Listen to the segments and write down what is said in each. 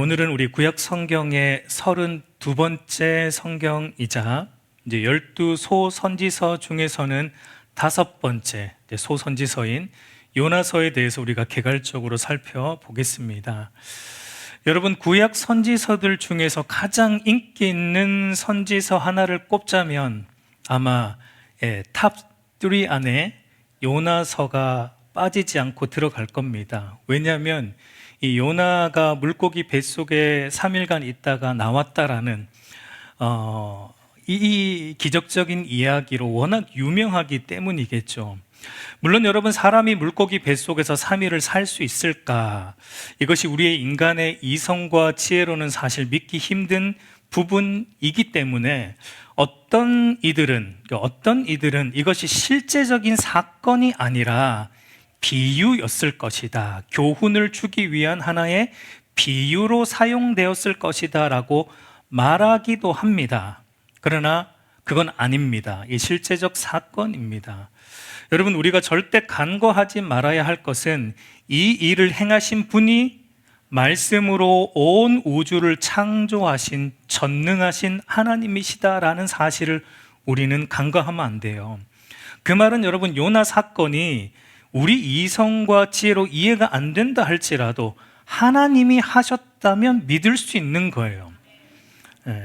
오늘은 우리 구약 성경의 32번째 성경이자 이제 12소 선지서 중에서는 5번째 소선지서인 요나서에 대해서 우리가 개괄적으로 살펴보겠습니다. 여러분, 구약 선지서들 중에서 가장 인기 있는 선지서 하나를 꼽자면 아마 탑3 안에 요나서가 빠지지 않고 들어갈 겁니다. 왜냐하면 이 요나가 물고기 뱃속에 3일간 있다가 나왔다라는 이 기적적인 이야기로 워낙 유명하기 때문이겠죠. 물론 여러분, 사람이 물고기 뱃속에서 3일을 살 수 있을까? 이것이 우리의 인간의 이성과 지혜로는 사실 믿기 힘든 부분이기 때문에 어떤 이들은 이것이 실제적인 사건이 아니라 비유였을 것이다, 교훈을 주기 위한 하나의 비유로 사용되었을 것이다 라고 말하기도 합니다. 그러나 그건 아닙니다. 이 실제적 사건입니다. 여러분, 우리가 절대 간과하지 말아야 할 것은 이 일을 행하신 분이 말씀으로 온 우주를 창조하신 전능하신 하나님이시다라는 사실을 우리는 간과하면 안 돼요. 그 말은 여러분, 요나 사건이 우리 이성과 지혜로 이해가 안 된다 할지라도 하나님이 하셨다면 믿을 수 있는 거예요.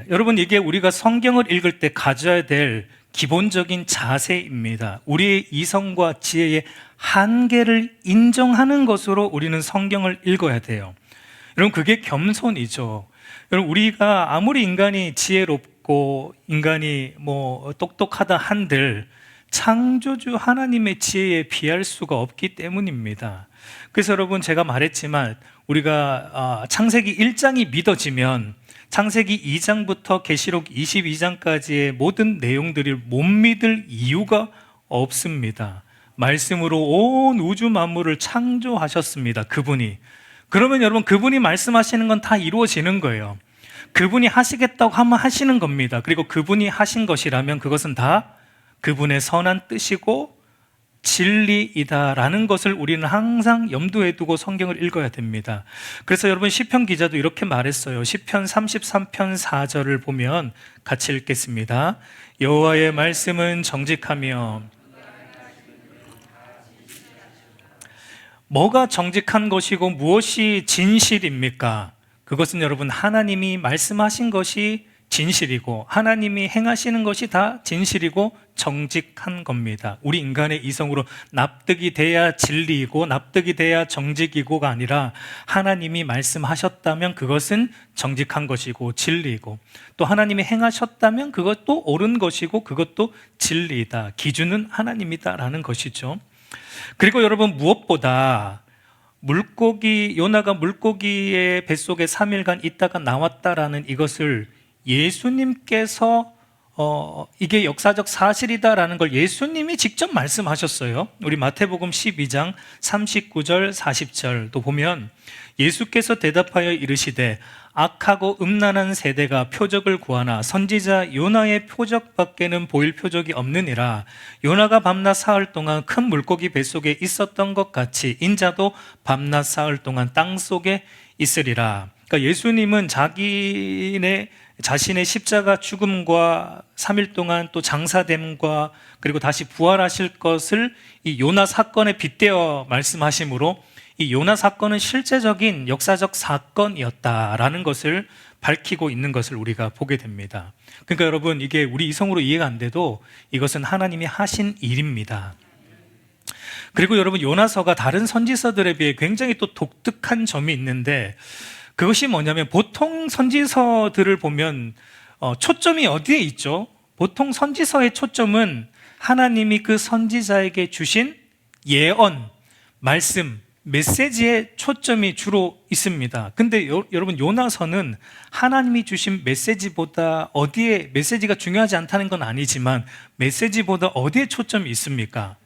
여러분, 이게 우리가 성경을 읽을 때 가져야 될 기본적인 자세입니다. 우리의 이성과 지혜의 한계를 인정하는 것으로 우리는 성경을 읽어야 돼요. 여러분, 그게 겸손이죠. 여러분, 우리가 아무리 인간이 지혜롭고 인간이 똑똑하다 한들 창조주 하나님의 지혜에 비할 수가 없기 때문입니다. 그래서 여러분, 제가 말했지만 우리가 창세기 1장이 믿어지면 창세기 2장부터 계시록 22장까지의 모든 내용들을 못 믿을 이유가 없습니다. 말씀으로 온 우주 만물을 창조하셨습니다, 그분이. 그러면 여러분, 그분이 말씀하시는 건 다 이루어지는 거예요. 그분이 하시겠다고 하면 하시는 겁니다. 그리고 그분이 하신 것이라면 그것은 다 그분의 선한 뜻이고 진리이다라는 것을 우리는 항상 염두에 두고 성경을 읽어야 됩니다. 그래서 여러분, 시편 기자도 이렇게 말했어요. 시편 33편 4절을 보면 같이 읽겠습니다. 여호와의 말씀은 정직하며. 뭐가 정직한 것이고 무엇이 진실입니까? 그것은 여러분, 하나님이 말씀하신 것이 진실이고 하나님이 행하시는 것이 다 진실이고 정직한 겁니다. 우리 인간의 이성으로 납득이 돼야 진리이고 납득이 돼야 정직이고가 아니라 하나님이 말씀하셨다면 그것은 정직한 것이고 진리이고, 또 하나님이 행하셨다면 그것도 옳은 것이고 그것도 진리이다. 기준은 하나님이다라는 것이죠. 그리고 여러분, 무엇보다 요나가 물고기의 뱃속에 3일간 있다가 나왔다라는 이것을 예수님께서 이게 역사적 사실이다라는 걸 예수님이 직접 말씀하셨어요. 우리 마태복음 12장 39절 40절도 보면 예수께서 대답하여 이르시되 악하고 음란한 세대가 표적을 구하나 선지자 요나의 표적밖에는 보일 표적이 없느니라. 요나가 밤낮 사흘 동안 큰 물고기 뱃속에 있었던 것 같이 인자도 밤낮 사흘 동안 땅속에 있으리라. 그러니까 예수님은 자신의 십자가 죽음과 3일 동안 또 장사됨과 그리고 다시 부활하실 것을 이 요나 사건에 빗대어 말씀하시므로 이 요나 사건은 실제적인 역사적 사건이었다라는 것을 밝히고 있는 것을 우리가 보게 됩니다. 그러니까 여러분, 이게 우리 이성으로 이해가 안 돼도 이것은 하나님이 하신 일입니다. 그리고 여러분, 요나서가 다른 선지서들에 비해 굉장히 또 독특한 점이 있는데, 그것이 뭐냐면 보통 선지서들을 보면 초점이 어디에 있죠? 보통 선지서의 초점은 하나님이 그 선지자에게 주신 예언, 말씀, 메시지에 초점이 주로 있습니다. 근데 여러분, 요나서는 하나님이 주신 메시지보다 메시지가 중요하지 않다는 건 아니지만 메시지보다 어디에 초점이 있습니까?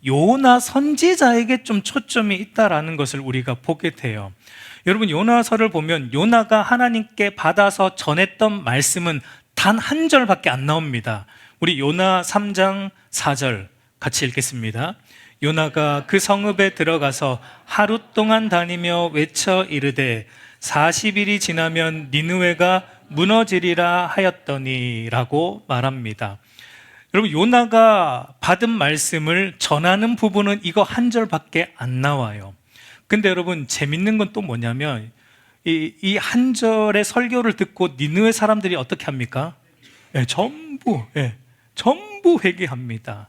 요나 선지자에게 좀 초점이 있다라는 것을 우리가 보게 돼요. 여러분, 요나서를 보면 요나가 하나님께 받아서 전했던 말씀은 단 한 절밖에 안 나옵니다. 우리 요나 3장 4절 같이 읽겠습니다. 요나가 그 성읍에 들어가서 하루 동안 다니며 외쳐 이르되 40일이 지나면 니느웨가 무너지리라 하였더니라고 말합니다. 여러분, 요나가 받은 말씀을 전하는 부분은 이거 한 절밖에 안 나와요. 근데 여러분, 재밌는 건 또 뭐냐면 이 한 절의 설교를 듣고 니느웨 사람들이 어떻게 합니까? 전부 회개합니다.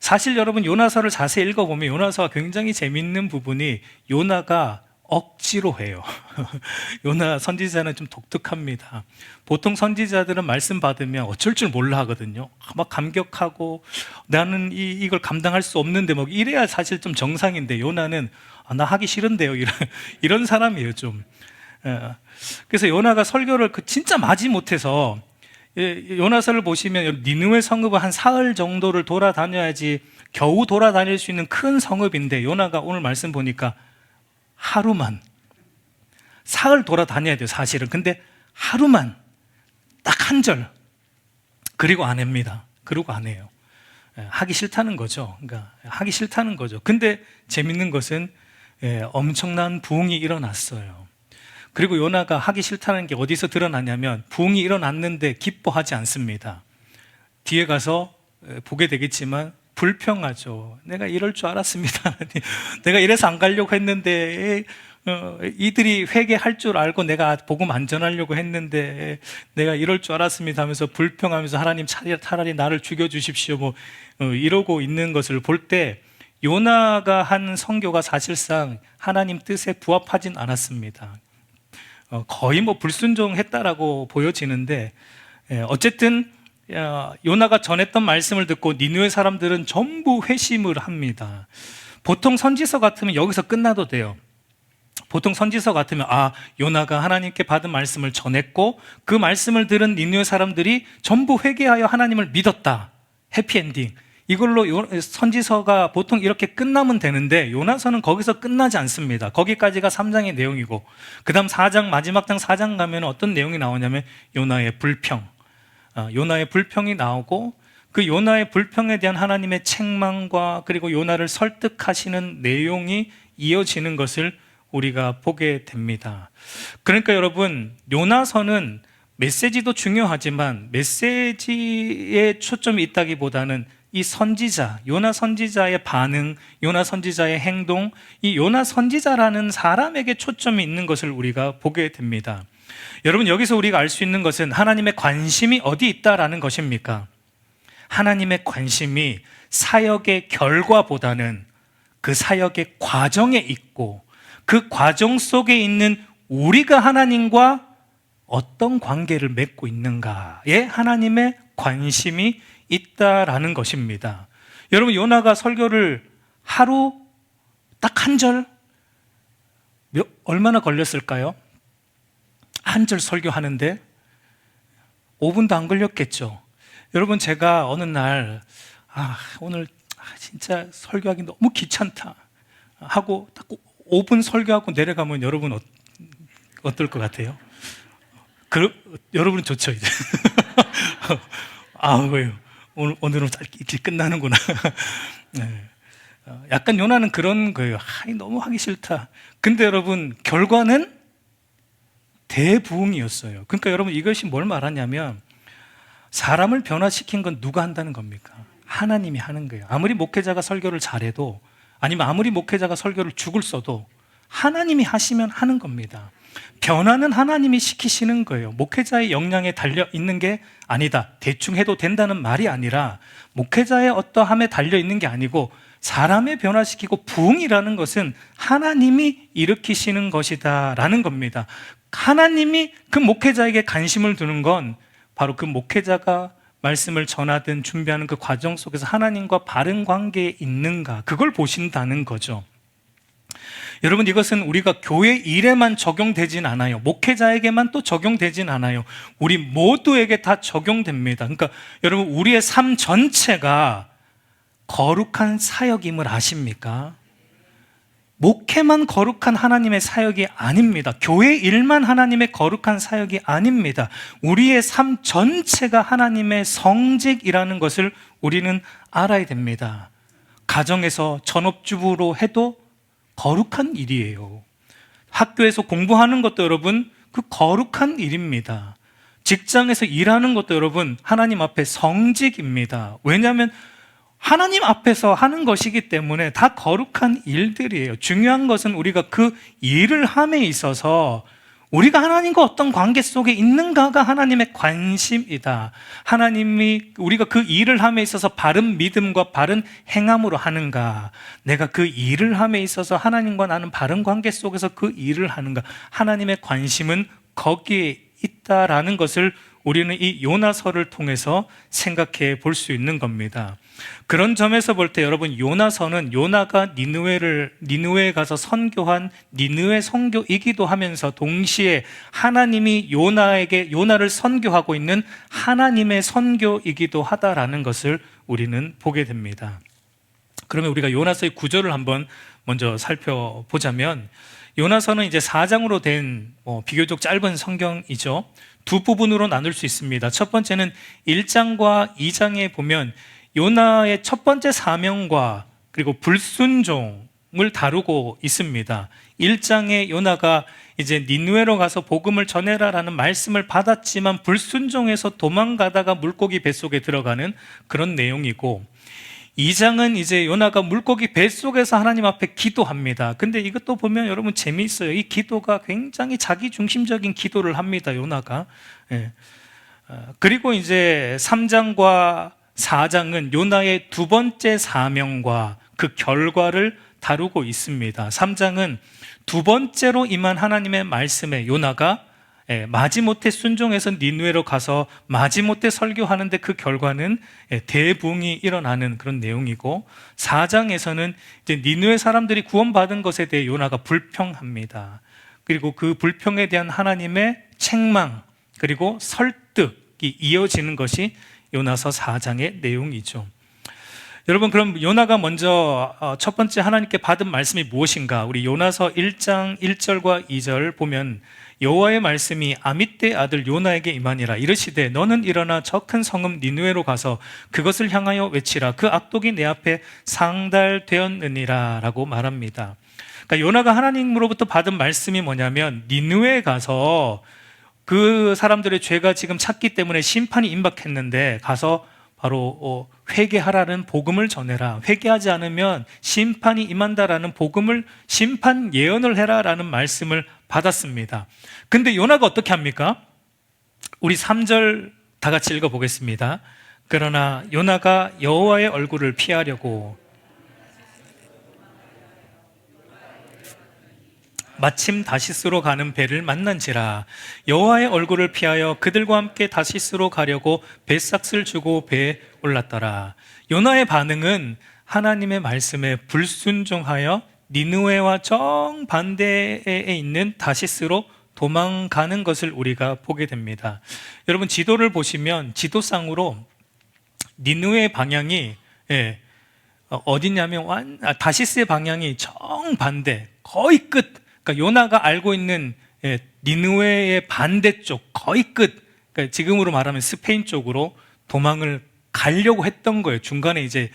사실 여러분, 요나서를 자세히 읽어보면 요나서가 굉장히 재밌는 부분이 요나가 억지로 해요. 요나 선지자는 좀 독특합니다. 보통 선지자들은 말씀 받으면 어쩔 줄 몰라 하거든요. 막 감격하고 나는 이걸 감당할 수 없는데 뭐 이래야 사실 좀 정상인데, 요나는 나 하기 싫은데요, 이런 사람이에요 좀. 그래서 요나가 설교를 진짜 마지못해서, 요나서를 보시면 니느웨 성읍을 한 사흘 정도를 돌아다녀야지 겨우 돌아다닐 수 있는 큰 성읍인데, 요나가 오늘 말씀 보니까 하루만, 사흘 돌아다녀야 돼요 사실은. 근데 하루만 딱 한 절, 그리고 안 합니다. 그리고 안 해요. 하기 싫다는 거죠. 그러니까 하기 싫다는 거죠. 근데 재밌는 것은 엄청난 부흥이 일어났어요. 그리고 요나가 하기 싫다는 게 어디서 드러나냐면, 부흥이 일어났는데 기뻐하지 않습니다. 뒤에 가서 보게 되겠지만 불평하죠. 내가 이럴 줄 알았습니다. 내가 이래서 안 가려고 했는데, 이들이 회개할 줄 알고 내가 복음 안 전하려고 했는데 내가 이럴 줄 알았습니다 하면서 불평하면서 하나님 차라리 나를 죽여주십시오 뭐 이러고 있는 것을 볼 때, 요나가 한 선교가 사실상 하나님 뜻에 부합하진 않았습니다. 거의 뭐 불순종했다라고 보여지는데, 어쨌든 요나가 전했던 말씀을 듣고 니느웨 사람들은 전부 회심을 합니다. 보통 선지서 같으면 여기서 끝나도 돼요. 보통 선지서 같으면 요나가 하나님께 받은 말씀을 전했고 그 말씀을 들은 니느웨 사람들이 전부 회개하여 하나님을 믿었다, 해피엔딩, 이걸로 선지서가 보통 이렇게 끝나면 되는데, 요나서는 거기서 끝나지 않습니다. 거기까지가 3장의 내용이고, 그 다음 4장, 마지막 장 4장 가면 어떤 내용이 나오냐면 요나의 불평, 요나의 불평이 나오고, 그 요나의 불평에 대한 하나님의 책망과 그리고 요나를 설득하시는 내용이 이어지는 것을 우리가 보게 됩니다. 그러니까 여러분, 요나서는 메시지도 중요하지만 메시지에 초점이 있다기보다는 이 선지자, 요나 선지자의 반응, 요나 선지자의 행동, 이 요나 선지자라는 사람에게 초점이 있는 것을 우리가 보게 됩니다. 여러분, 여기서 우리가 알 수 있는 것은 하나님의 관심이 어디 있다라는 것입니까? 하나님의 관심이 사역의 결과보다는 그 사역의 과정에 있고, 그 과정 속에 있는 우리가 하나님과 어떤 관계를 맺고 있는가에 하나님의 관심이 있다라는 것입니다. 여러분, 요나가 설교를 하루 딱 한 절, 얼마나 걸렸을까요? 한 절 설교하는데 5분도 안 걸렸겠죠. 여러분, 제가 어느 날 오늘 진짜 설교하기 너무 귀찮다 하고 딱 5분 설교하고 내려가면 여러분 어떨 것 같아요? 여러분은 좋죠 이제. 오늘은 일찍 끝나는구나. 네. 약간 요나는 그런 거예요. 너무 하기 싫다. 근데 여러분, 결과는 대부흥이었어요. 그러니까 여러분, 이것이 뭘 말하냐면, 사람을 변화시킨 건 누가 한다는 겁니까? 하나님이 하는 거예요. 아무리 목회자가 설교를 잘해도, 아니면 아무리 목회자가 설교를 죽을 써도 하나님이 하시면 하는 겁니다. 변화는 하나님이 시키시는 거예요. 목회자의 역량에 달려 있는 게 아니다, 대충 해도 된다는 말이 아니라, 목회자의 어떠함에 달려 있는 게 아니고 사람의 변화시키고 부흥이라는 것은 하나님이 일으키시는 것이다 라는 겁니다. 하나님이 그 목회자에게 관심을 두는 건 바로 그 목회자가 말씀을 전하든 준비하는 그 과정 속에서 하나님과 바른 관계에 있는가, 그걸 보신다는 거죠. 여러분, 이것은 우리가 교회 일에만 적용되진 않아요. 목회자에게만 또 적용되진 않아요. 우리 모두에게 다 적용됩니다. 그러니까 여러분, 우리의 삶 전체가 거룩한 사역임을 아십니까? 목회만 거룩한 하나님의 사역이 아닙니다. 교회 일만 하나님의 거룩한 사역이 아닙니다. 우리의 삶 전체가 하나님의 성직이라는 것을 우리는 알아야 됩니다. 가정에서 전업주부로 해도 거룩한 일이에요. 학교에서 공부하는 것도 여러분 그 거룩한 일입니다. 직장에서 일하는 것도 여러분 하나님 앞에 성직입니다. 왜냐하면 하나님 앞에서 하는 것이기 때문에 다 거룩한 일들이에요. 중요한 것은 우리가 그 일을 함에 있어서 우리가 하나님과 어떤 관계 속에 있는가가 하나님의 관심이다. 하나님이 우리가 그 일을 함에 있어서 바른 믿음과 바른 행함으로 하는가, 내가 그 일을 함에 있어서 하나님과 나는 바른 관계 속에서 그 일을 하는가, 하나님의 관심은 거기에 있다라는 것을 우리는 이 요나서를 통해서 생각해 볼 수 있는 겁니다. 그런 점에서 볼 때 여러분, 요나서는 요나가 니느웨에 가서 선교한 니느웨 선교이기도 하면서 동시에 하나님이 요나를 선교하고 있는 하나님의 선교이기도 하다라는 것을 우리는 보게 됩니다. 그러면 우리가 요나서의 구조를 한번 먼저 살펴보자면, 요나서는 이제 4장으로 된 비교적 짧은 성경이죠. 두 부분으로 나눌 수 있습니다. 첫 번째는 1장과 2장에 보면 요나의 첫 번째 사명과 그리고 불순종을 다루고 있습니다. 1장에 요나가 이제 니느웨로 가서 복음을 전해라라는 말씀을 받았지만 불순종해서 도망가다가 물고기 뱃속에 들어가는 그런 내용이고, 2장은 이제 요나가 물고기 뱃속에서 하나님 앞에 기도합니다. 근데 이것도 보면 여러분 재미있어요. 이 기도가 굉장히 자기중심적인 기도를 합니다, 요나가. 예. 그리고 이제 3장과 4장은 요나의 두 번째 사명과 그 결과를 다루고 있습니다. 3장은 두 번째로 임한 하나님의 말씀에 요나가 마지못해 순종해서 니느웨로 가서 마지못해 설교하는데 그 결과는 대붕이 일어나는 그런 내용이고, 4장에서는 이제 니느웨 사람들이 구원받은 것에 대해 요나가 불평합니다. 그리고 그 불평에 대한 하나님의 책망 그리고 설득이 이어지는 것이 요나서 4장의 내용이죠. 여러분, 그럼 요나가 먼저 첫 번째 하나님께 받은 말씀이 무엇인가? 우리 요나서 1장 1절과 2절 보면 여호와의 말씀이 아미떼 아들 요나에게 임하니라. 이르시되 너는 일어나 저 큰 성읍 니느웨로 가서 그것을 향하여 외치라. 그 악독이 내 앞에 상달되었느니라 라고 말합니다. 그러니까 요나가 하나님으로부터 받은 말씀이 뭐냐면, 니느웨에 가서 그 사람들의 죄가 지금 찼기 때문에 심판이 임박했는데 가서 바로 회개하라는 복음을 전해라. 회개하지 않으면 심판이 임한다라는 복음을, 심판 예언을 해라라는 말씀을 받았습니다. 근데 요나가 어떻게 합니까? 우리 3절 다 같이 읽어보겠습니다. 그러나 요나가 여호와의 얼굴을 피하려고 마침 다시스로 가는 배를 만난지라. 여호와의 얼굴을 피하여 그들과 함께 다시스로 가려고 뱃삭을 주고 배에 올랐더라. 요나의 반응은 하나님의 말씀에 불순종하여 니느웨와 정반대에 있는 다시스로 도망가는 것을 우리가 보게 됩니다. 여러분, 지도를 보시면 지도상으로 니느웨의 방향이 어디냐면 다시스의 방향이 정반대, 거의 끝. 그러니까 요나가 알고 있는 니느웨의 반대쪽, 거의 끝, 그러니까 지금으로 말하면 스페인 쪽으로 도망을 가려고 했던 거예요. 중간에 이제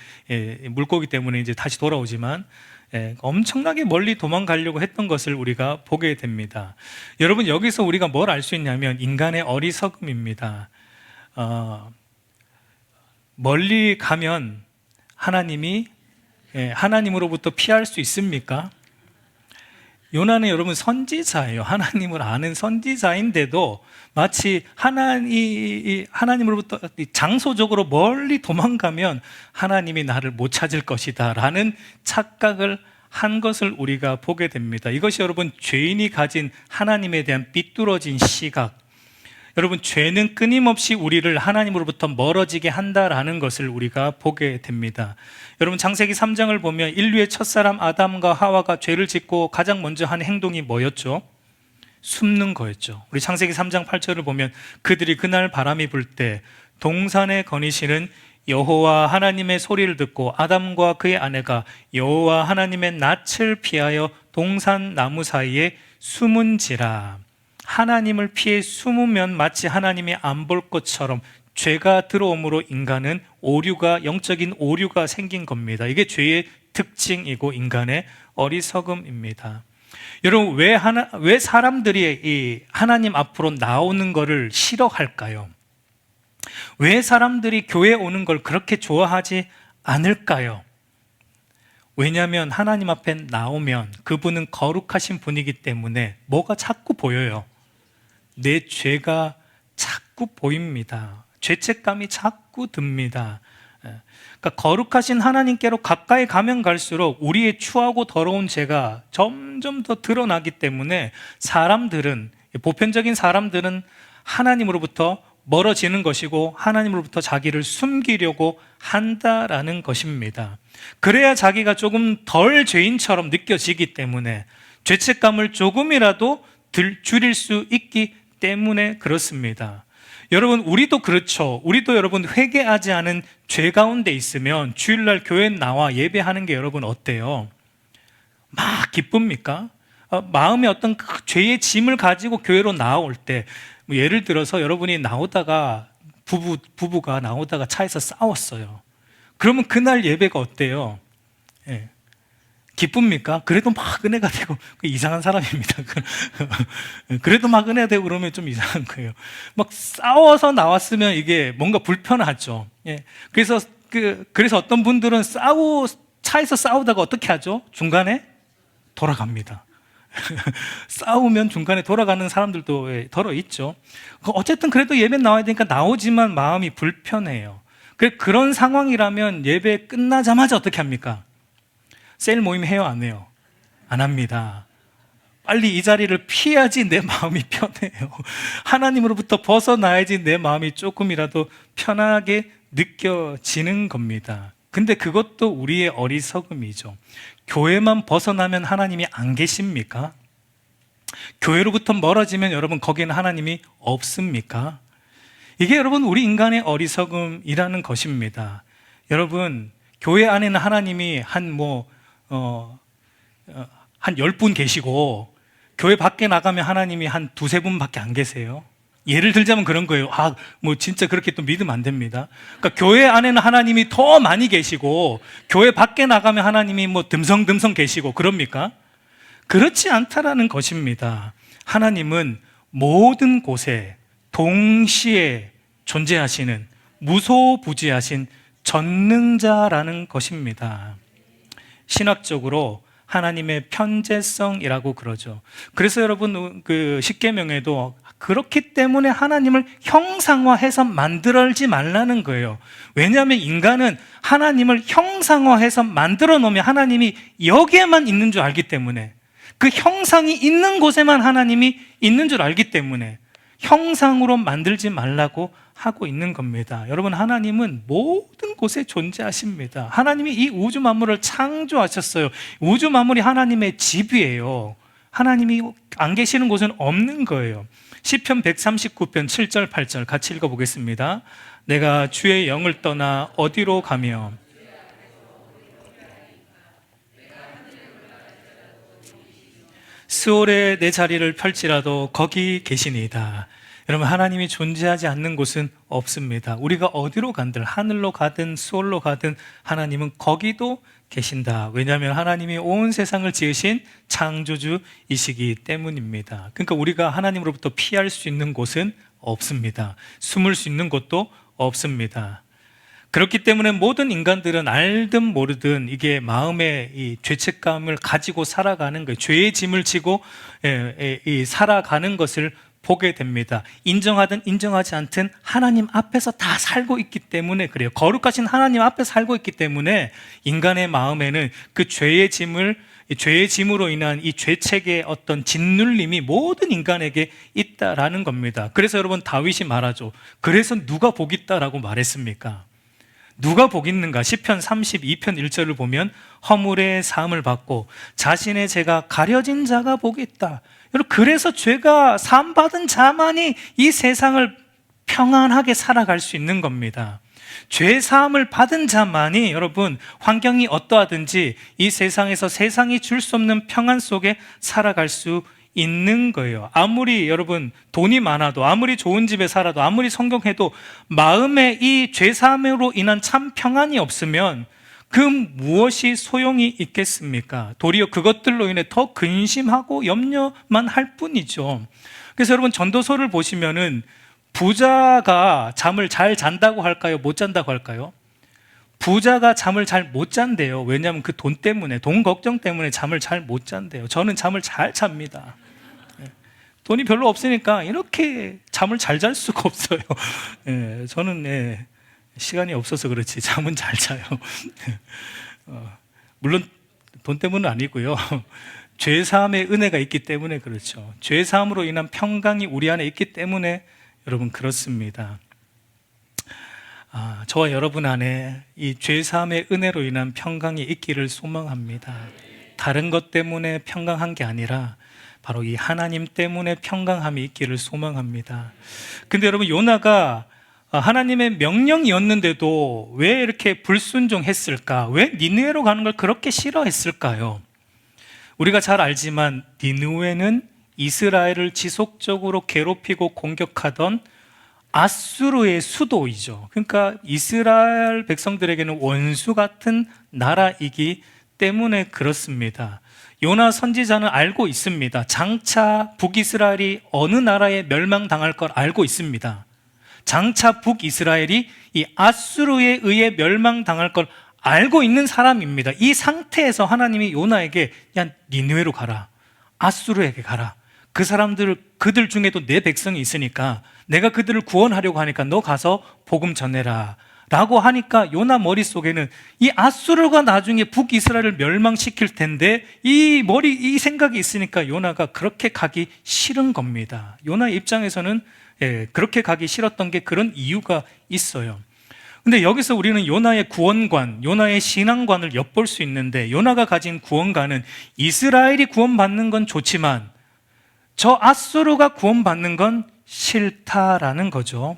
물고기 때문에 이제 다시 돌아오지만 엄청나게 멀리 도망가려고 했던 것을 우리가 보게 됩니다. 여러분, 여기서 우리가 뭘 알 수 있냐면 인간의 어리석음입니다. 멀리 가면 하나님으로부터 피할 수 있습니까? 요나는 여러분 선지자예요. 하나님을 아는 선지자인데도 마치 하나님으로부터 장소적으로 멀리 도망가면 하나님이 나를 못 찾을 것이다 라는 착각을 한 것을 우리가 보게 됩니다. 이것이 여러분 죄인이 가진 하나님에 대한 삐뚤어진 시각, 여러분 죄는 끊임없이 우리를 하나님으로부터 멀어지게 한다라는 것을 우리가 보게 됩니다. 여러분, 창세기 3장을 보면 인류의 첫사람 아담과 하와가 죄를 짓고 가장 먼저 한 행동이 뭐였죠? 숨는 거였죠. 우리 창세기 3장 8절을 보면 그들이 그날 바람이 불 때 동산에 거니시는 여호와 하나님의 소리를 듣고 아담과 그의 아내가 여호와 하나님의 낯을 피하여 동산 나무 사이에 숨은지라. 하나님을 피해 숨으면 마치 하나님이 안 볼 것처럼 죄가 들어옴으로 인간은 영적인 오류가 생긴 겁니다. 이게 죄의 특징이고 인간의 어리석음입니다. 여러분, 왜 사람들이 이 하나님 앞으로 나오는 것을 싫어할까요? 왜 사람들이 교회에 오는 걸 그렇게 좋아하지 않을까요? 왜냐하면 하나님 앞에 나오면 그분은 거룩하신 분이기 때문에 뭐가 자꾸 보여요? 내 죄가 자꾸 보입니다. 죄책감이 자꾸 듭니다. 그러니까 거룩하신 하나님께로 가까이 가면 갈수록 우리의 추하고 더러운 죄가 점점 더 드러나기 때문에 보편적인 사람들은 하나님으로부터 멀어지는 것이고 하나님으로부터 자기를 숨기려고 한다라는 것입니다. 그래야 자기가 조금 덜 죄인처럼 느껴지기 때문에 죄책감을 조금이라도 줄일 수 있기 때문에 그렇습니다. 여러분, 우리도 그렇죠. 우리도 여러분 회개하지 않은 죄 가운데 있으면 주일날 교회에 나와 예배하는 게 여러분 어때요? 막 기쁩니까? 마음에 어떤 그 죄의 짐을 가지고 교회로 나올 때, 예를 들어서 여러분이 나오다가 부부가 나오다가 차에서 싸웠어요. 그러면 그날 예배가 어때요? 예. 기쁩니까? 그래도 막 은혜가 되고, 이상한 사람입니다. 그래도 막 은혜가 되고 그러면 좀 이상한 거예요. 막 싸워서 나왔으면 이게 뭔가 불편하죠. 예. 그래서 어떤 분들은 차에서 싸우다가 어떻게 하죠? 중간에 돌아갑니다. 싸우면 중간에 돌아가는 사람들도 더러 있죠. 어쨌든 그래도 예배 나와야 되니까 나오지만 마음이 불편해요. 그런 상황이라면 예배 끝나자마자 어떻게 합니까? 셀 모임 해요, 안 해요? 안 합니다. 빨리 이 자리를 피해야지 내 마음이 편해요. 하나님으로부터 벗어나야지 내 마음이 조금이라도 편하게 느껴지는 겁니다. 근데 그것도 우리의 어리석음이죠. 교회만 벗어나면 하나님이 안 계십니까? 교회로부터 멀어지면 여러분 거기에는 하나님이 없습니까? 이게 여러분 우리 인간의 어리석음이라는 것입니다. 여러분, 교회 안에는 하나님이 한 10분 계시고 교회 밖에 나가면 하나님이 한 두세 분밖에 안 계세요. 예를 들자면 그런 거예요. 진짜 그렇게 또 믿으면 안 됩니다. 그러니까 교회 안에는 하나님이 더 많이 계시고 교회 밖에 나가면 하나님이 듬성듬성 계시고 그럽니까? 그렇지 않다라는 것입니다. 하나님은 모든 곳에 동시에 존재하시는 무소부지하신 전능자라는 것입니다. 신학적으로 하나님의 편재성이라고 그러죠. 그래서 여러분 십계명에도 그렇기 때문에 하나님을 형상화해서 만들지 말라는 거예요. 왜냐하면 인간은 하나님을 형상화해서 만들어 놓으면 하나님이 여기에만 있는 줄 알기 때문에, 그 형상이 있는 곳에만 하나님이 있는 줄 알기 때문에 형상으로 만들지 말라고 하고 있는 겁니다. 여러분, 하나님은 모든 곳에 존재하십니다. 하나님이 이 우주 만물을 창조하셨어요. 우주 만물이 하나님의 집이에요. 하나님이 안 계시는 곳은 없는 거예요. 시편 139편 7절 8절 같이 읽어보겠습니다. 내가 주의 영을 떠나 어디로 가며 스올에 내 자리를 펼치라도 거기 계시니이다. 여러분, 하나님이 존재하지 않는 곳은 없습니다. 우리가 어디로 간들, 하늘로 가든 스올로 가든 하나님은 거기도 계신다. 왜냐하면 하나님이 온 세상을 지으신 창조주이시기 때문입니다. 그러니까 우리가 하나님으로부터 피할 수 있는 곳은 없습니다. 숨을 수 있는 곳도 없습니다. 그렇기 때문에 모든 인간들은 알든 모르든 이게 마음의 이 죄책감을 가지고 살아가는 거예요. 죄의 짐을 지고 살아가는 것을 보게 됩니다. 인정하든 인정하지 않든 하나님 앞에서 다 살고 있기 때문에 그래요. 거룩하신 하나님 앞에 살고 있기 때문에 인간의 마음에는 그 죄의 짐으로 인한 이 죄책의 어떤 짓눌림이 모든 인간에게 있다라는 겁니다. 그래서 여러분, 다윗이 말하죠. 그래서 누가 복 있다라고 말했습니까? 누가 복 있는가? 시편 32편 1절을 보면 허물의 사함을 받고 자신의 죄가 가려진 자가 복이 있다. 여러분, 그래서 죄가 사함 받은 자만이 이 세상을 평안하게 살아갈 수 있는 겁니다. 죄 사함을 받은 자만이 여러분 환경이 어떠하든지 이 세상에서 세상이 줄 수 없는 평안 속에 살아갈 수 있는 거예요. 아무리 여러분 돈이 많아도, 아무리 좋은 집에 살아도, 아무리 성공해도 마음에 이 죄사함으로 인한 참 평안이 없으면 그 무엇이 소용이 있겠습니까? 도리어 그것들로 인해 더 근심하고 염려만 할 뿐이죠. 그래서 여러분 전도서를 보시면은 부자가 잠을 잘 잔다고 할까요? 못 잔다고 할까요? 부자가 잠을 잘 못 잔대요. 왜냐하면 그 돈 때문에, 돈 걱정 때문에 잠을 잘 못 잔대요. 저는 잠을 잘 잡니다. 돈이 별로 없으니까 이렇게 잠을 잘 잘 수가 없어요. 저는 시간이 없어서 그렇지 잠은 잘 자요. 물론 돈 때문은 아니고요. 죄사함의 은혜가 있기 때문에 그렇죠. 죄사함으로 인한 평강이 우리 안에 있기 때문에 여러분 그렇습니다. 저와 여러분 안에 이 죄사함의 은혜로 인한 평강이 있기를 소망합니다. 다른 것 때문에 평강한 게 아니라 바로 이 하나님 때문에 평강함이 있기를 소망합니다. 근데 여러분 요나가 하나님의 명령이었는데도 왜 이렇게 불순종했을까? 왜 니느웨로 가는 걸 그렇게 싫어했을까요? 우리가 잘 알지만 니느웨는 이스라엘을 지속적으로 괴롭히고 공격하던 아수르의 수도이죠. 그러니까 이스라엘 백성들에게는 원수 같은 나라이기 때문에 그렇습니다. 요나 선지자는 알고 있습니다. 장차 북이스라엘이 어느 나라에 멸망당할 걸 알고 있습니다. 장차 북이스라엘이 이 아수르에 의해 멸망당할 걸 알고 있는 사람입니다. 이 상태에서 하나님이 요나에게 야 니느웨로 가라, 아수르에게 가라, 그들 중에도 내 백성이 있으니까 내가 그들을 구원하려고 하니까 너 가서 복음 전해라 라고 하니까 요나 머릿속에는 이 아수르가 나중에 북이스라엘을 멸망시킬 텐데 이 생각이 있으니까 요나가 그렇게 가기 싫은 겁니다. 요나 입장에서는 그렇게 가기 싫었던 게 그런 이유가 있어요. 근데 여기서 우리는 요나의 구원관, 요나의 신앙관을 엿볼 수 있는데, 요나가 가진 구원관은 이스라엘이 구원받는 건 좋지만 저 아수르가 구원받는 건 싫다라는 거죠.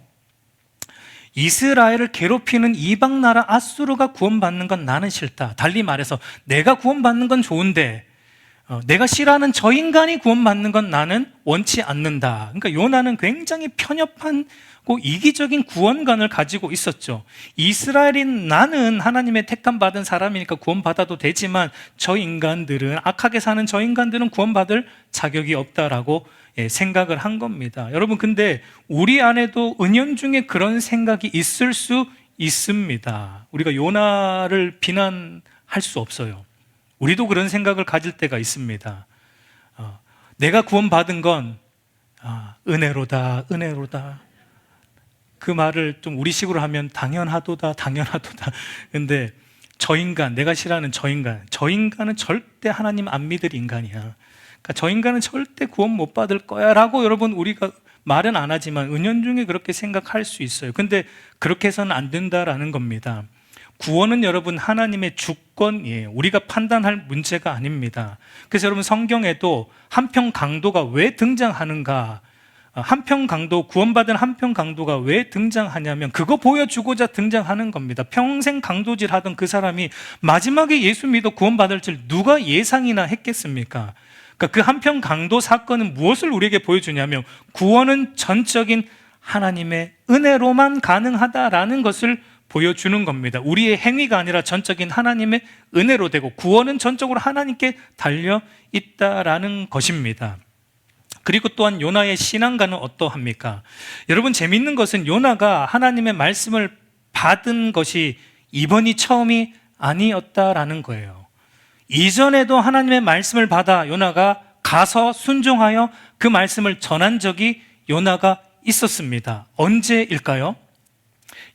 이스라엘을 괴롭히는 이방 나라 아수르가 구원받는 건 나는 싫다. 달리 말해서 내가 구원받는 건 좋은데 내가 싫어하는 저 인간이 구원받는 건 나는 원치 않는다. 그러니까 요나는 굉장히 편협한 이기적인 구원관을 가지고 있었죠. 이스라엘인 나는 하나님의 택함받은 사람이니까 구원받아도 되지만 저 인간들은, 악하게 사는 저 인간들은 구원받을 자격이 없다라고 생각을 한 겁니다. 여러분, 근데 우리 안에도 은연중에 그런 생각이 있을 수 있습니다. 우리가 요나를 비난할 수 없어요. 우리도 그런 생각을 가질 때가 있습니다. 내가 구원받은 건 은혜로다, 은혜로다. 그 말을 좀 우리식으로 하면 당연하도다, 당연하도다. 근데 저 인간, 내가 싫어하는 저 인간은 절대 하나님 안 믿을 인간이야. 그러니까 저 인간은 절대 구원 못 받을 거야 라고 여러분 우리가 말은 안 하지만 은연중에 그렇게 생각할 수 있어요. 근데 그렇게 해서는 안 된다라는 겁니다. 구원은 여러분 하나님의 주권이에요. 우리가 판단할 문제가 아닙니다. 그래서 여러분 성경에도 한평 강도가 왜 등장하는가, 한평 강도, 구원받은 한평 강도가 왜 등장하냐면 그거 보여주고자 등장하는 겁니다. 평생 강도질 하던 그 사람이 마지막에 예수 믿어 구원받을 줄 누가 예상이나 했겠습니까? 그러니까 그 한평 강도 사건은 무엇을 우리에게 보여주냐면 구원은 전적인 하나님의 은혜로만 가능하다라는 것을 보여주는 겁니다. 우리의 행위가 아니라 전적인 하나님의 은혜로 되고 구원은 전적으로 하나님께 달려 있다라는 것입니다. 그리고 또한 요나의 신앙과는 어떠합니까? 여러분, 재미있는 것은 요나가 하나님의 말씀을 받은 것이 이번이 처음이 아니었다라는 거예요. 이전에도 하나님의 말씀을 받아 요나가 가서 순종하여 그 말씀을 전한 적이 요나가 있었습니다. 언제일까요?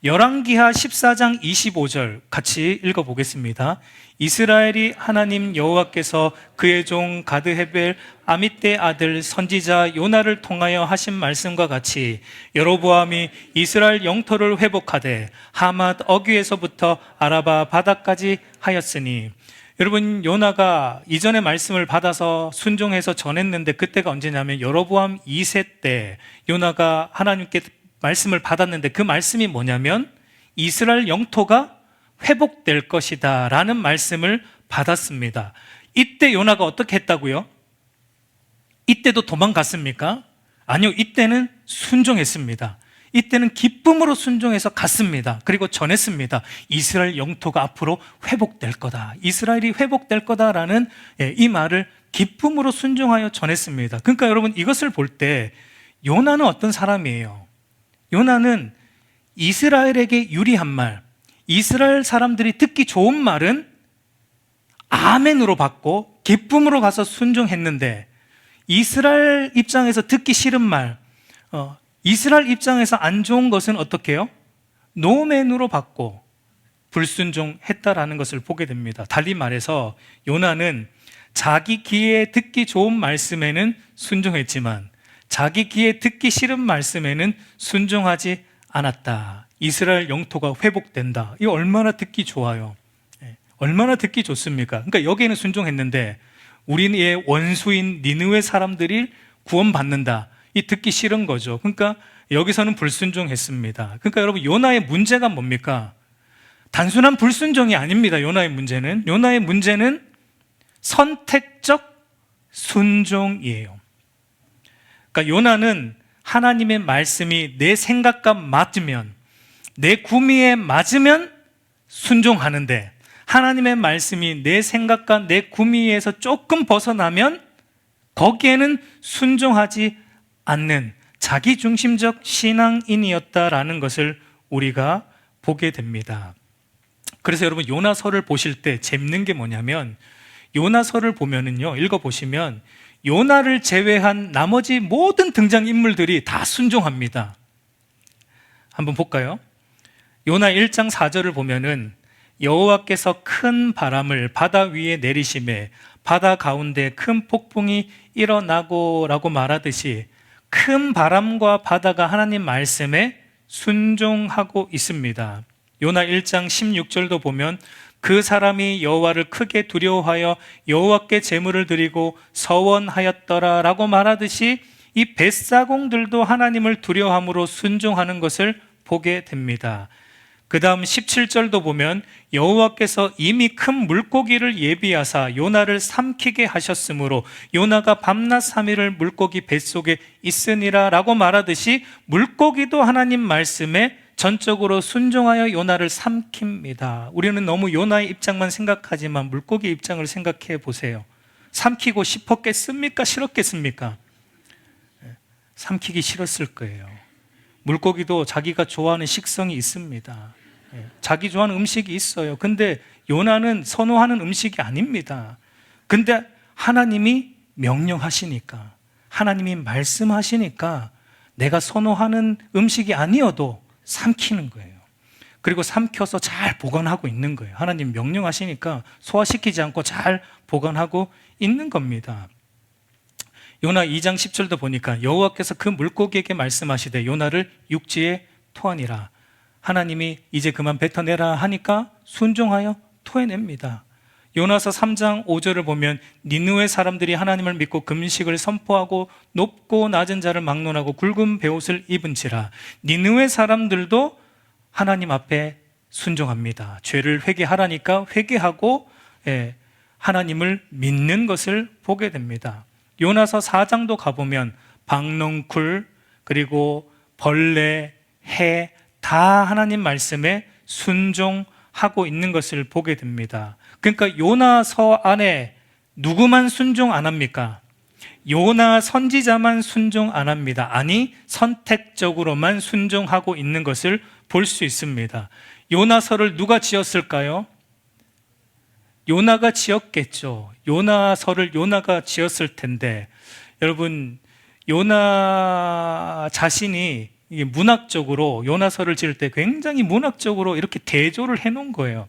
열왕기하 14장 25절 같이 읽어보겠습니다. 이스라엘이 하나님 여호와께서 그의 종 가드헤벨 아미떼 아들 선지자 요나를 통하여 하신 말씀과 같이 여로보암이 이스라엘 영토를 회복하되 하맛 어귀에서부터 아라바 바다까지 하였으니. 여러분, 요나가 이전에 말씀을 받아서 순종해서 전했는데 그때가 언제냐면 여로보암 2세 때 요나가 하나님께 말씀을 받았는데 그 말씀이 뭐냐면 이스라엘 영토가 회복될 것이다 라는 말씀을 받았습니다. 이때 요나가 어떻게 했다고요? 이때도 도망갔습니까? 아니요, 이때는 순종했습니다. 이때는 기쁨으로 순종해서 갔습니다. 그리고 전했습니다. 이스라엘 영토가 앞으로 회복될 거다. 이스라엘이 회복될 거다라는 이 말을 기쁨으로 순종하여 전했습니다. 그러니까 여러분, 이것을 볼 때 요나는 어떤 사람이에요? 요나는 이스라엘에게 유리한 말, 이스라엘 사람들이 듣기 좋은 말은 아멘으로 받고 기쁨으로 가서 순종했는데, 이스라엘 입장에서 듣기 싫은 말, 이스라엘 입장에서 안 좋은 것은 어떻게 해요? 노멘으로 받고 불순종했다라는 것을 보게 됩니다. 달리 말해서 요나는 자기 귀에 듣기 좋은 말씀에는 순종했지만 자기 귀에 듣기 싫은 말씀에는 순종하지 않았다. 이스라엘 영토가 회복된다. 이거 얼마나 듣기 좋아요. 얼마나 듣기 좋습니까? 그러니까 여기에는 순종했는데 우리의 원수인 니느웨 사람들이 구원받는다. 이 듣기 싫은 거죠. 그러니까 여기서는 불순종했습니다. 그러니까 여러분, 요나의 문제가 뭡니까? 단순한 불순종이 아닙니다. 요나의 문제는 선택적 순종이에요. 그러니까 요나는 하나님의 말씀이 내 생각과 맞으면, 내 구미에 맞으면 순종하는데, 하나님의 말씀이 내 생각과 내 구미에서 조금 벗어나면 거기에는 순종하지 않는 자기중심적 신앙인이었다라는 것을 우리가 보게 됩니다. 그래서 여러분, 요나서를 보실 때 재밌는 게 뭐냐면, 요나서를 보면은요, 읽어보시면 요나를 제외한 나머지 모든 등장인물들이 다 순종합니다. 한번 볼까요? 요나 1장 4절을 보면은 여호와께서 큰 바람을 바다 위에 내리심에 바다 가운데 큰 폭풍이 일어나고 라고 말하듯이 큰 바람과 바다가 하나님 말씀에 순종하고 있습니다. 요나 1장 16절도 보면 그 사람이 여호와를 크게 두려워하여 여호와께 제물을 드리고 서원하였더라 라고 말하듯이 이 뱃사공들도 하나님을 두려워함으로 순종하는 것을 보게 됩니다. 그 다음 17절도 보면 여호와께서 이미 큰 물고기를 예비하사 요나를 삼키게 하셨으므로 요나가 밤낮 3일을 물고기 뱃속에 있으니라 라고 말하듯이 물고기도 하나님 말씀에 전적으로 순종하여 요나를 삼킵니다. 우리는 너무 요나의 입장만 생각하지만 물고기 입장을 생각해 보세요. 삼키고 싶었겠습니까? 싫었겠습니까? 삼키기 싫었을 거예요. 물고기도 자기가 좋아하는 식성이 있습니다. 자기 좋아하는 음식이 있어요. 근데 요나는 선호하는 음식이 아닙니다. 근데 하나님이 명령하시니까, 하나님이 말씀하시니까 내가 선호하는 음식이 아니어도 삼키는 거예요. 그리고 삼켜서 잘 보관하고 있는 거예요. 하나님 명령하시니까 소화시키지 않고 잘 보관하고 있는 겁니다. 요나 2장 10절도 보니까 여호와께서 그 물고기에게 말씀하시되 요나를 육지에 토하니라. 하나님이 이제 그만 뱉어내라 하니까 순종하여 토해냅니다. 요나서 3장 5절을 보면 니느웨 사람들이 하나님을 믿고 금식을 선포하고 높고 낮은 자를 막론하고 굵은 베옷을 입은지라. 니느웨 사람들도 하나님 앞에 순종합니다. 죄를 회개하라니까 회개하고 하나님을 믿는 것을 보게 됩니다. 요나서 4장도 가보면 박넝쿨 그리고 벌레, 해 다 하나님 말씀에 순종하고 있는 것을 보게 됩니다. 그러니까 요나서 안에 누구만 순종 안 합니까? 요나 선지자만 순종 안 합니다. 아니, 선택적으로만 순종하고 있는 것을 볼 수 있습니다. 요나서를 누가 지었을까요? 요나가 지었겠죠. 요나서를 요나가 지었을 텐데, 여러분, 요나 자신이 문학적으로 요나서를 지을 때 굉장히 문학적으로 이렇게 대조를 해놓은 거예요.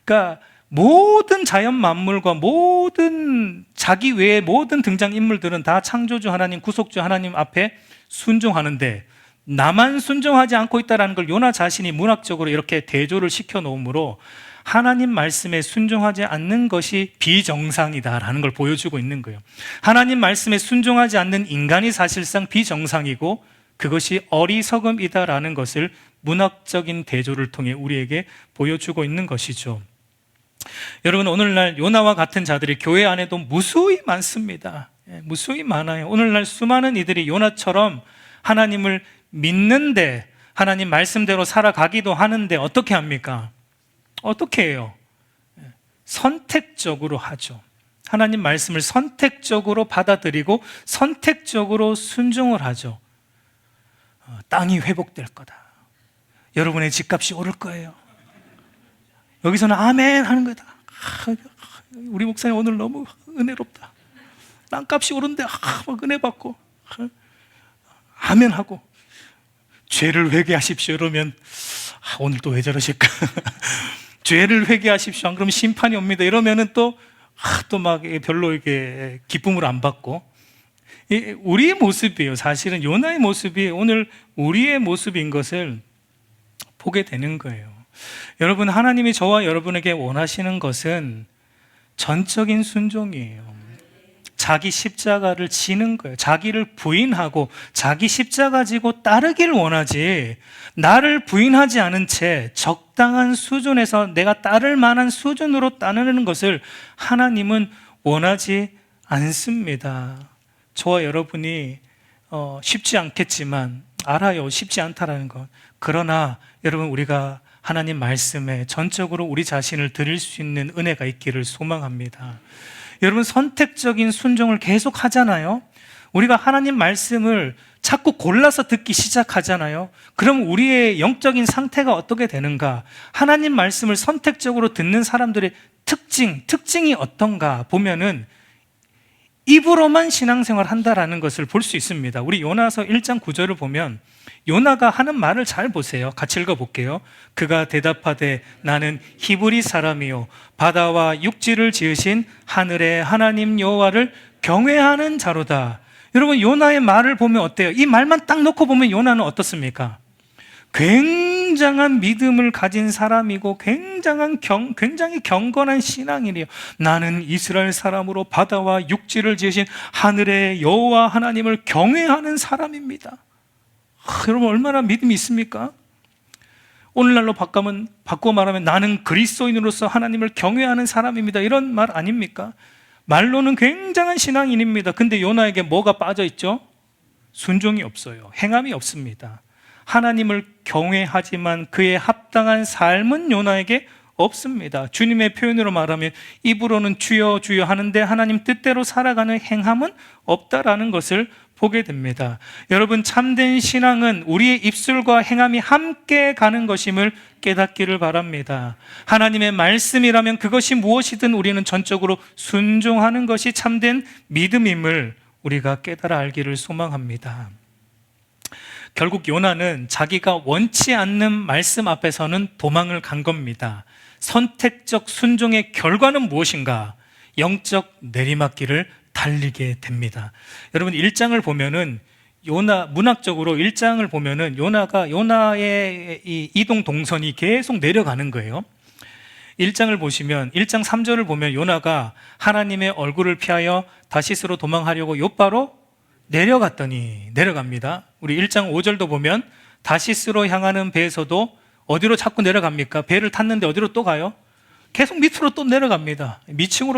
그러니까 모든 자연 만물과 모든 자기 외의 모든 등장인물들은 다 창조주 하나님, 구속주 하나님 앞에 순종하는데 나만 순종하지 않고 있다는 걸 요나 자신이 문학적으로 이렇게 대조를 시켜놓으므로 하나님 말씀에 순종하지 않는 것이 비정상이다라는 걸 보여주고 있는 거예요. 하나님 말씀에 순종하지 않는 인간이 사실상 비정상이고 그것이 어리석음이다라는 것을 문학적인 대조를 통해 우리에게 보여주고 있는 것이죠. 여러분, 오늘날 요나와 같은 자들이 교회 안에도 무수히 많습니다. 무수히 많아요. 오늘날 수많은 이들이 요나처럼 하나님을 믿는데 하나님 말씀대로 살아가기도 하는데 어떻게 합니까? 어떻게 해요? 선택적으로 하죠. 하나님 말씀을 선택적으로 받아들이고 선택적으로 순종을 하죠. 땅이 회복될 거다. 여러분의 집값이 오를 거예요. 여기서는 아멘 하는 거다. 우리 목사님 오늘 너무 은혜롭다. 땅값이 오른데 막 은혜 받고 아멘 하고, 죄를 회개하십시오 이러면 오늘 또 왜 저러실까? 죄를 회개하십시오 안 그러면 심판이 옵니다 이러면은 또 막 별로 이게 기쁨을 안 받고, 우리의 모습이에요. 사실은 요나의 모습이 오늘 우리의 모습인 것을 보게 되는 거예요. 여러분, 하나님이 저와 여러분에게 원하시는 것은 전적인 순종이에요. 자기 십자가를 지는 거예요. 자기를 부인하고 자기 십자가 지고 따르기를 원하지, 나를 부인하지 않은 채 적당한 수준에서 내가 따를 만한 수준으로 따르는 것을 하나님은 원하지 않습니다. 저와 여러분이 쉽지 않겠지만 알아요. 쉽지 않다라는 것. 그러나 여러분, 우리가 하나님 말씀에 전적으로 우리 자신을 드릴 수 있는 은혜가 있기를 소망합니다. 여러분, 선택적인 순종을 계속 하잖아요. 우리가 하나님 말씀을 자꾸 골라서 듣기 시작하잖아요. 그럼 우리의 영적인 상태가 어떻게 되는가? 하나님 말씀을 선택적으로 듣는 사람들의 특징이 어떤가 보면은 입으로만 신앙생활 한다라는 것을 볼 수 있습니다. 우리 요나서 1장 9절을 보면 요나가 하는 말을 잘 보세요. 같이 읽어볼게요. 그가 대답하되 나는 히브리 사람이요 바다와 육지를 지으신 하늘의 하나님 여호와를 경외하는 자로다. 여러분, 요나의 말을 보면 어때요? 이 말만 딱 놓고 보면 요나는 어떻습니까? 굉장한 믿음을 가진 사람이고 굉장히 경건한 신앙이래요. 나는 이스라엘 사람으로 바다와 육지를 지으신 하늘의 여호와 하나님을 경외하는 사람입니다. 여러분, 얼마나 믿음이 있습니까? 오늘날로 바꿔 말하면 나는 그리스도인으로서 하나님을 경외하는 사람입니다, 이런 말 아닙니까? 말로는 굉장한 신앙인입니다. 근데 요나에게 뭐가 빠져 있죠? 순종이 없어요. 행함이 없습니다. 하나님을 경외하지만 그에 합당한 삶은 요나에게 없습니다. 주님의 표현으로 말하면 입으로는 주여 주여 하는데 하나님 뜻대로 살아가는 행함은 없다라는 것을 보게 됩니다. 여러분, 참된 신앙은 우리의 입술과 행함이 함께 가는 것임을 깨닫기를 바랍니다. 하나님의 말씀이라면 그것이 무엇이든 우리는 전적으로 순종하는 것이 참된 믿음임을 우리가 깨달아 알기를 소망합니다. 결국 요나는 자기가 원치 않는 말씀 앞에서는 도망을 간 겁니다. 선택적 순종의 결과는 무엇인가? 영적 내리막길을 달리게 됩니다. 여러분, 1장을 보면은 문학적으로 1장을 보면은 요나의 이 이동 동선이 계속 내려가는 거예요. 1장을 보시면 1장 3절을 보면 요나가 하나님의 얼굴을 피하여 다시스로 도망하려고 욥바로 내려갑니다. 우리 1장 5절도 보면 다시스로 향하는 배에서도 어디로 자꾸 내려갑니까? 배를 탔는데 어디로 또 가요? 계속 밑으로 또 내려갑니다.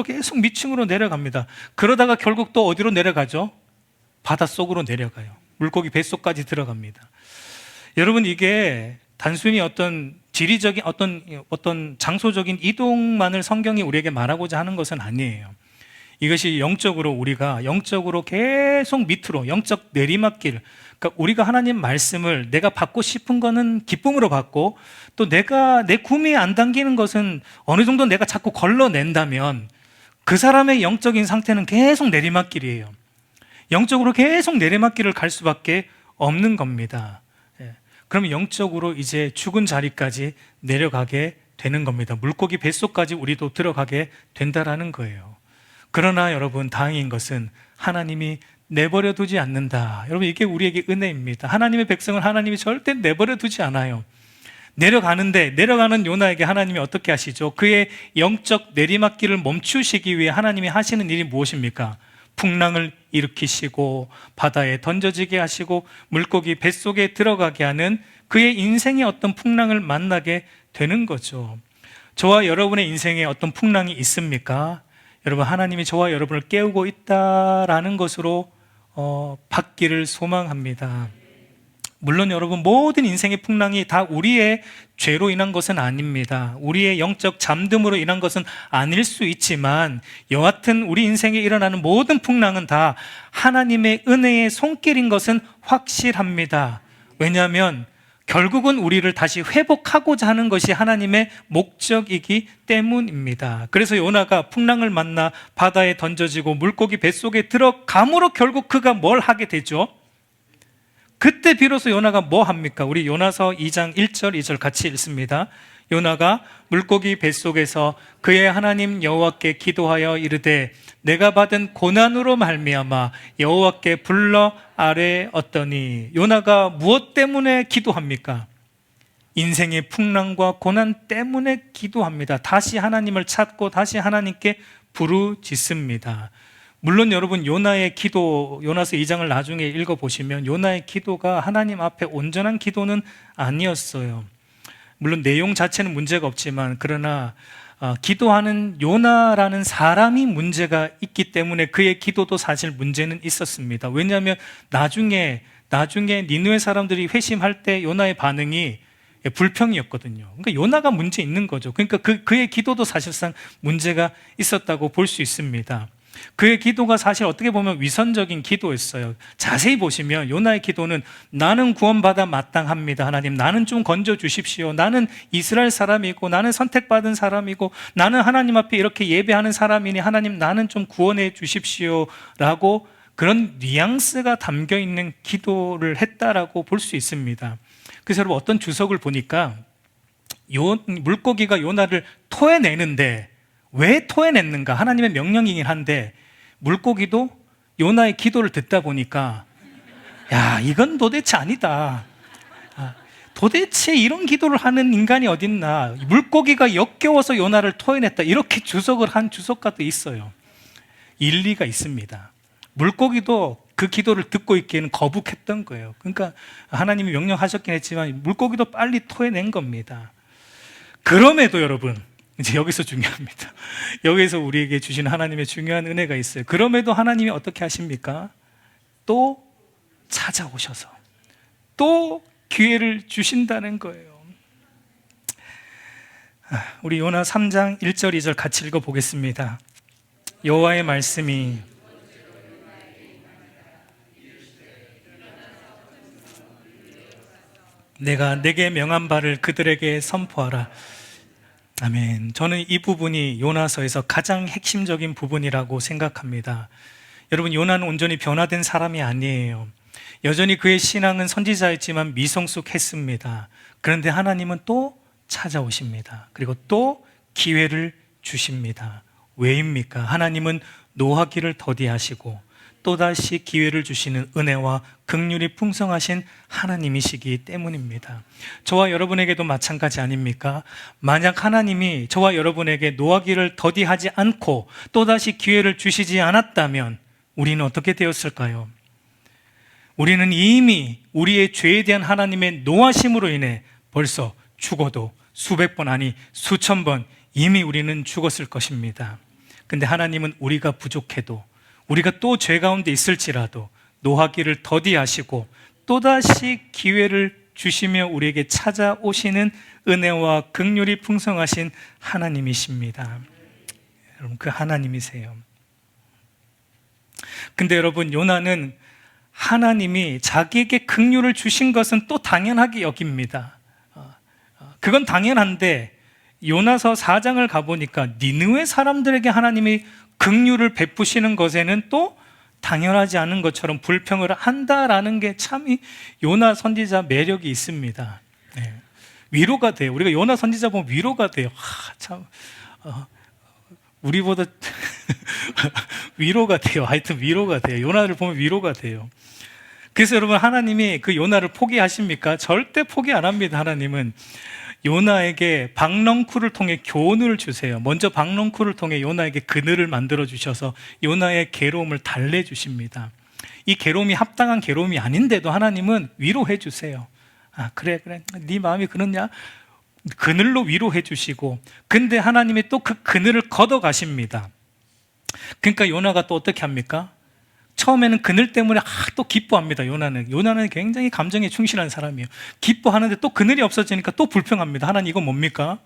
계속 미층으로 내려갑니다. 그러다가 결국 또 어디로 내려가죠? 바닷속으로 내려가요. 물고기 뱃속까지 들어갑니다. 여러분, 이게 단순히 어떤 지리적인 어떤 장소적인 이동만을 성경이 우리에게 말하고자 하는 것은 아니에요. 이것이 우리가 영적으로 계속 밑으로, 영적 내리막길, 그러니까 우리가 하나님 말씀을 내가 받고 싶은 거는 기쁨으로 받고, 또 내가 내 구미에 안 당기는 것은 어느 정도 내가 자꾸 걸러낸다면 그 사람의 영적인 상태는 계속 내리막길이에요. 영적으로 계속 내리막길을 갈 수밖에 없는 겁니다. 그러면 영적으로 이제 죽은 자리까지 내려가게 되는 겁니다. 물고기 뱃속까지 우리도 들어가게 된다라는 거예요. 그러나 여러분, 다행인 것은 하나님이 내버려 두지 않는다. 여러분, 이게 우리에게 은혜입니다. 하나님의 백성을 하나님이 절대 내버려 두지 않아요. 내려가는 요나에게 하나님이 어떻게 하시죠? 그의 영적 내리막길을 멈추시기 위해 하나님이 하시는 일이 무엇입니까? 풍랑을 일으키시고 바다에 던져지게 하시고 물고기 뱃속에 들어가게 하는 그의 인생의 어떤 풍랑을 만나게 되는 거죠. 저와 여러분의 인생에 어떤 풍랑이 있습니까? 여러분, 하나님이 저와 여러분을 깨우고 있다라는 것으로 받기를 소망합니다. 물론 여러분, 모든 인생의 풍랑이 다 우리의 죄로 인한 것은 아닙니다. 우리의 영적 잠듦으로 인한 것은 아닐 수 있지만, 여하튼 우리 인생에 일어나는 모든 풍랑은 다 하나님의 은혜의 손길인 것은 확실합니다. 왜냐하면 결국은 우리를 다시 회복하고자 하는 것이 하나님의 목적이기 때문입니다. 그래서 요나가 풍랑을 만나 바다에 던져지고 물고기 뱃속에 들어감으로 결국 그가 뭘 하게 되죠? 그때 비로소 요나가 뭐 합니까? 우리 요나서 2장 1절 2절 같이 읽습니다. 요나가 물고기 뱃속에서 그의 하나님 여호와께 기도하여 이르되 내가 받은 고난으로 말미암아 여호와께 불러 아뢰었더니, 요나가 무엇 때문에 기도합니까? 인생의 풍랑과 고난 때문에 기도합니다. 다시 하나님을 찾고 다시 하나님께 부르짖습니다. 물론 여러분, 요나의 기도, 요나서 2장을 나중에 읽어보시면 요나의 기도가 하나님 앞에 온전한 기도는 아니었어요. 물론 내용 자체는 문제가 없지만, 그러나 기도하는 요나라는 사람이 문제가 있기 때문에 그의 기도도 사실 문제는 있었습니다. 왜냐하면 나중에 니느웨 사람들이 회심할 때 요나의 반응이 불평이었거든요. 그러니까 요나가 문제 있는 거죠. 그러니까 그의 기도도 사실상 문제가 있었다고 볼 수 있습니다. 그의 기도가 사실 어떻게 보면 위선적인 기도였어요. 자세히 보시면 요나의 기도는 나는 구원받아 마땅합니다. 하나님, 나는 좀 건져 주십시오. 나는 이스라엘 사람이고 나는 선택받은 사람이고 나는 하나님 앞에 이렇게 예배하는 사람이니 하나님, 나는 좀 구원해 주십시오 라고, 그런 뉘앙스가 담겨 있는 기도를 했다라고 볼 수 있습니다. 그래서 여러분, 어떤 주석을 보니까 물고기가 요나를 토해내는데, 왜 토해냈는가? 하나님의 명령이긴 한데 물고기도 요나의 기도를 듣다 보니까, 야, 이건 도대체 아니다. 도대체 이런 기도를 하는 인간이 어딨나? 물고기가 역겨워서 요나를 토해냈다. 이렇게 주석을 한 주석가 도 있어요. 일리가 있습니다. 물고기도 그 기도를 듣고 있기에는 거북했던 거예요. 그러니까 하나님이 명령하셨긴 했지만 물고기도 빨리 토해낸 겁니다. 그럼에도 여러분, 이제 여기서 중요합니다. 여기서 우리에게 주신 하나님의 중요한 은혜가 있어요. 그럼에도 하나님이 어떻게 하십니까? 또 찾아오셔서 또 기회를 주신다는 거예요. 우리 요나 3장 1절 2절 같이 읽어보겠습니다. 여호와의 말씀이 내가 내게 명한 바를 그들에게 선포하라. 아멘. 저는 이 부분이 요나서에서 가장 핵심적인 부분이라고 생각합니다. 여러분, 요나는 온전히 변화된 사람이 아니에요. 여전히 그의 신앙은 선지자였지만 미성숙했습니다. 그런데 하나님은 또 찾아오십니다. 그리고 또 기회를 주십니다. 왜입니까? 하나님은 노하기를 더디하시고 또다시 기회를 주시는 은혜와 긍휼이 풍성하신 하나님이시기 때문입니다. 저와 여러분에게도 마찬가지 아닙니까? 만약 하나님이 저와 여러분에게 노하기를 더디하지 않고 또다시 기회를 주시지 않았다면 우리는 어떻게 되었을까요? 우리는 이미 우리의 죄에 대한 하나님의 노하심으로 인해 벌써 죽어도 수백 번, 아니 수천 번 이미 우리는 죽었을 것입니다. 근데 하나님은 우리가 부족해도, 우리가 또 죄 가운데 있을지라도 노하기를 더디하시고 또다시 기회를 주시며 우리에게 찾아오시는 은혜와 긍휼이 풍성하신 하나님이십니다. 여러분, 그 하나님이세요. 근데 여러분, 요나는 하나님이 자기에게 긍휼을 주신 것은 또 당연하게 여깁니다. 그건 당연한데 요나서 4장을 가보니까 니느웨 사람들에게 하나님이 긍휼을 베푸시는 것에는 또 당연하지 않은 것처럼 불평을 한다라는 게 참 요나 선지자 매력이 있습니다. 네. 위로가 돼요. 우리가 요나 선지자 보면 위로가 돼요. 참 우리보다 위로가 돼요. 하여튼 위로가 돼요. 요나를 보면 위로가 돼요. 그래서 여러분, 하나님이 그 요나를 포기하십니까? 절대 포기 안 합니다. 하나님은 요나에게 박넝쿨을 통해 교훈을 주세요. 먼저 박넝쿨을 통해 요나에게 그늘을 만들어 주셔서 요나의 괴로움을 달래주십니다. 이 괴로움이 합당한 괴로움이 아닌데도 하나님은 위로해 주세요. 그래 네 마음이 그렇냐? 그늘로 위로해 주시고, 근데 하나님이 또 그 그늘을 걷어 가십니다. 그러니까 요나가 또 어떻게 합니까? 처음에는 그늘 때문에 또 기뻐합니다. 요나는 굉장히 감정에 충실한 사람이에요. 기뻐하는데 또 그늘이 없어지니까 또 불평합니다. 하나님 이거 뭡니까?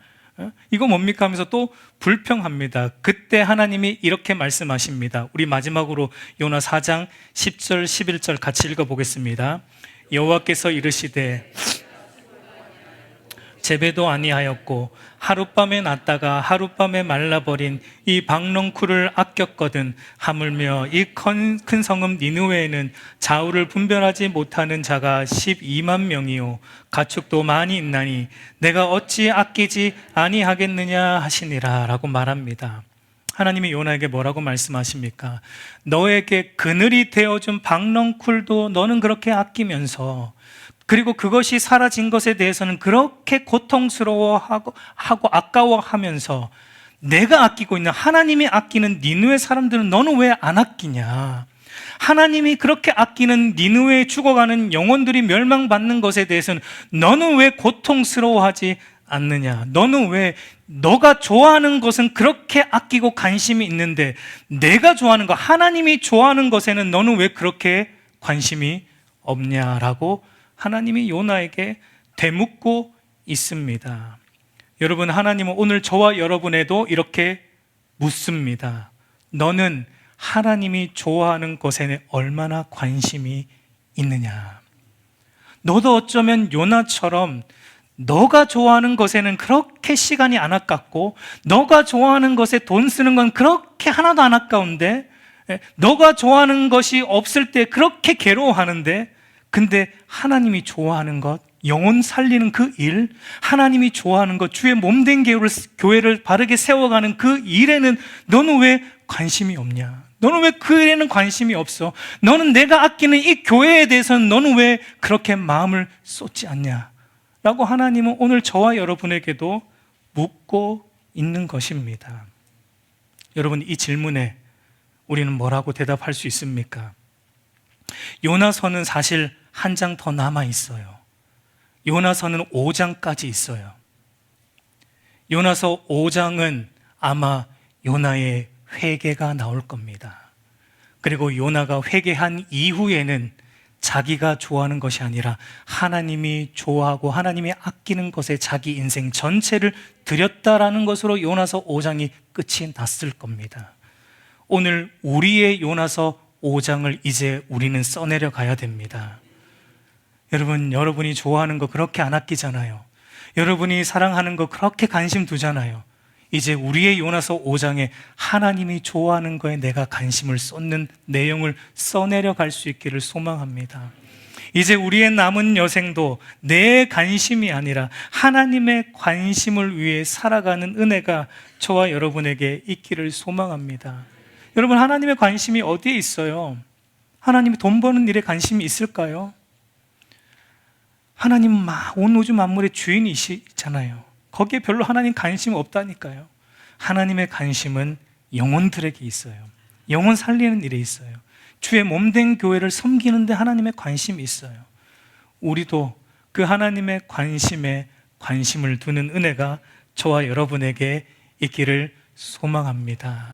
이거 뭡니까 하면서 또 불평합니다. 그때 하나님이 이렇게 말씀하십니다. 우리 마지막으로 요나 4장 10절 11절 같이 읽어보겠습니다. 여호와께서 이르시되 재배도 아니하였고 하룻밤에 났다가 하룻밤에 말라버린 이 박넝쿨을 아꼈거든. 하물며 이 큰 성읍 니느웨에는 좌우를 분별하지 못하는 자가 12만 명이요 가축도 많이 있나니 내가 어찌 아끼지 아니하겠느냐 하시니라 라고 말합니다. 하나님이 요나에게 뭐라고 말씀하십니까? 너에게 그늘이 되어준 박넝쿨도 너는 그렇게 아끼면서, 그리고 그것이 사라진 것에 대해서는 그렇게 고통스러워하고 아까워하면서 내가 아끼고 있는, 하나님이 아끼는 니느웨 사람들은 너는 왜 안 아끼냐? 하나님이 그렇게 아끼는 니느웨에 죽어가는 영혼들이 멸망받는 것에 대해서는 너는 왜 고통스러워하지 않느냐? 너는 왜, 너가 좋아하는 것은 그렇게 아끼고 관심이 있는데 내가 좋아하는 것, 하나님이 좋아하는 것에는 너는 왜 그렇게 관심이 없냐라고 하나님이 요나에게 되묻고 있습니다. 여러분, 하나님은 오늘 저와 여러분에도 이렇게 묻습니다. 너는 하나님이 좋아하는 것에 얼마나 관심이 있느냐? 너도 어쩌면 요나처럼 너가 좋아하는 것에는 그렇게 시간이 안 아깝고, 너가 좋아하는 것에 돈 쓰는 건 그렇게 하나도 안 아까운데, 너가 좋아하는 것이 없을 때 그렇게 괴로워하는데, 근데 하나님이 좋아하는 것, 영혼 살리는 그 일, 하나님이 좋아하는 것, 주의 몸된 교회를 바르게 세워가는 그 일에는 너는 왜 관심이 없냐? 너는 왜 그 일에는 관심이 없어? 너는 내가 아끼는 이 교회에 대해서는 너는 왜 그렇게 마음을 쏟지 않냐? 라고 하나님은 오늘 저와 여러분에게도 묻고 있는 것입니다. 여러분, 이 질문에 우리는 뭐라고 대답할 수 있습니까? 요나서는 사실 한 장 더 남아 있어요. 요나서는 5장까지 있어요. 요나서 5장은 아마 요나의 회개가 나올 겁니다. 그리고 요나가 회개한 이후에는 자기가 좋아하는 것이 아니라 하나님이 좋아하고 하나님이 아끼는 것에 자기 인생 전체를 드렸다라는 것으로 요나서 5장이 끝이 났을 겁니다. 오늘 우리의 요나서 5장을 이제 우리는 써내려 가야 됩니다. 여러분, 여러분이 좋아하는 거 그렇게 안 아끼잖아요. 여러분이 사랑하는 거 그렇게 관심 두잖아요. 이제 우리의 요나서 5장에 하나님이 좋아하는 거에 내가 관심을 쏟는 내용을 써내려 갈 수 있기를 소망합니다. 이제 우리의 남은 여생도 내 관심이 아니라 하나님의 관심을 위해 살아가는 은혜가 저와 여러분에게 있기를 소망합니다. 여러분, 하나님의 관심이 어디에 있어요? 하나님이 돈 버는 일에 관심이 있을까요? 하나님은 온 우주 만물의 주인이시잖아요. 거기에 별로 하나님 관심 없다니까요. 하나님의 관심은 영혼들에게 있어요. 영혼 살리는 일에 있어요. 주의 몸된 교회를 섬기는데 하나님의 관심이 있어요. 우리도 그 하나님의 관심에 관심을 두는 은혜가 저와 여러분에게 있기를 소망합니다.